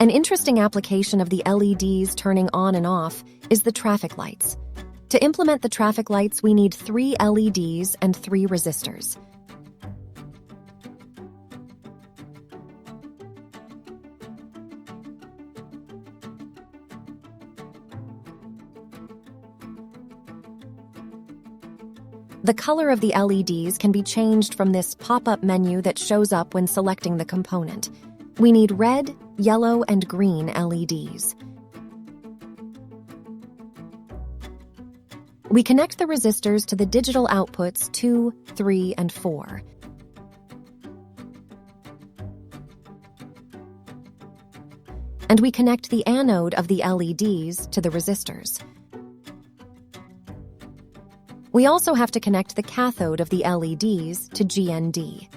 An interesting application of the LEDs turning on and off is the traffic lights. To implement the traffic lights, we need 3 LEDs and 3 resistors. The color of the LEDs can be changed from this pop-up menu that shows up when selecting the component. We need red, yellow, and green LEDs. We connect the resistors to the digital outputs 2, 3, and 4. And we connect the anode of the LEDs to the resistors. We also have to connect the cathode of the LEDs to GND.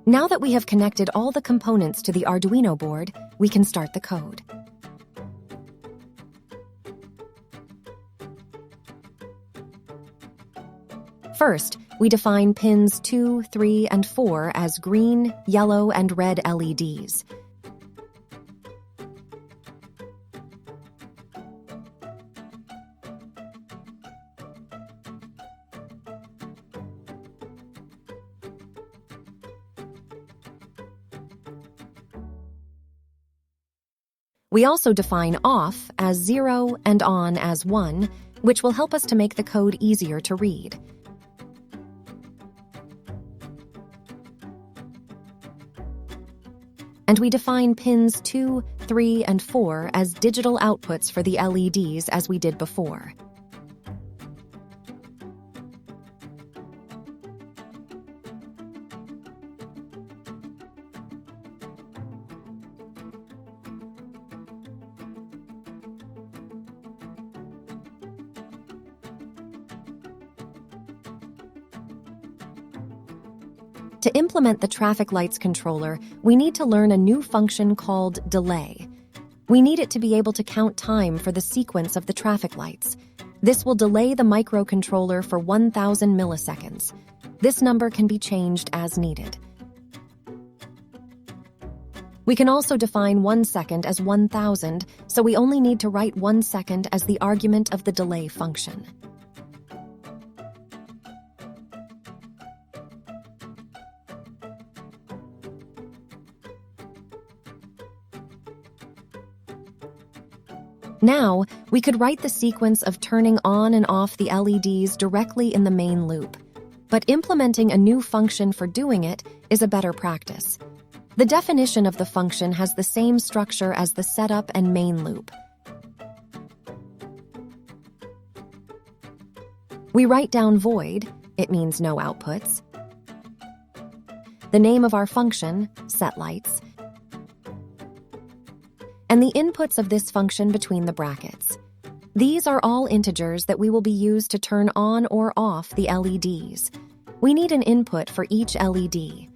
Now that we have connected all the components to the Arduino board, we can start the code. First, we define pins 2, 3, and 4 as green, yellow, and red LEDs. We also define off as 0 and on as 1, which will help us to make the code easier to read. And we define pins 2, 3, and 4 as digital outputs for the LEDs as we did before. To implement the traffic lights controller, we need to learn a new function called delay. We need it to be able to count time for the sequence of the traffic lights. This will delay the microcontroller for 1,000 milliseconds. This number can be changed as needed. We can also define 1 second as 1,000, so we only need to write 1 second as the argument of the delay function. Now, we could write the sequence of turning on and off the LEDs directly in the main loop. But implementing a new function for doing it is a better practice. The definition of the function has the same structure as the setup and main loop. We write down void, it means no outputs, the name of our function, setLights, and the inputs of this function between the brackets. These are all integers that we will be used to turn on or off the LEDs. We need an input for each LED.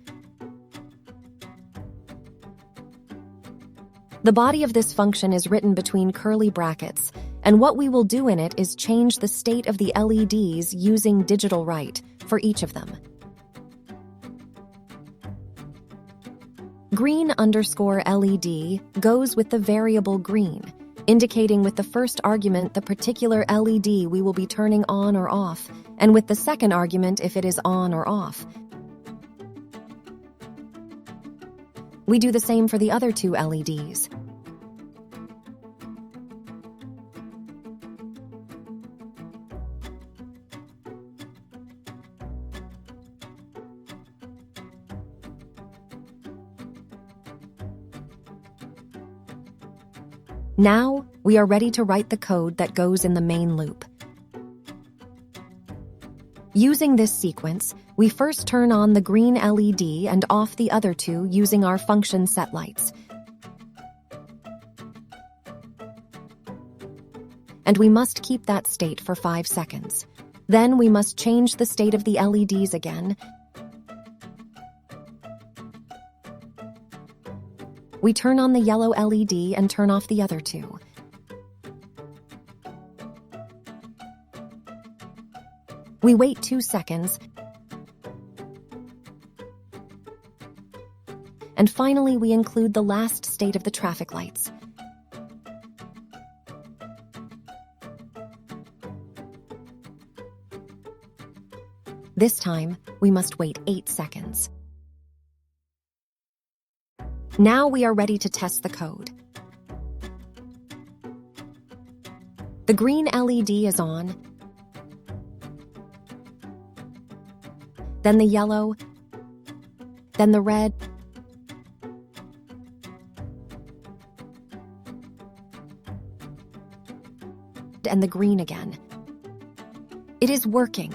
The body of this function is written between curly brackets, and what we will do in it is change the state of the LEDs using digital write for each of them. Green_LED goes with the variable green, indicating with the first argument the particular LED we will be turning on or off, and with the second argument if it is on or off. We do the same for the other 2 LEDs. Now, we are ready to write the code that goes in the main loop. Using this sequence, we first turn on the green LED and off the other 2 using our function setLights. And we must keep that state for 5 seconds. Then we must change the state of the LEDs again. We turn on the yellow LED and turn off the other 2. We wait 2 seconds. And finally, we include the last state of the traffic lights. This time, we must wait 8 seconds. Now we are ready to test the code. The green LED is on, then the yellow, then the red, and the green again. It is working.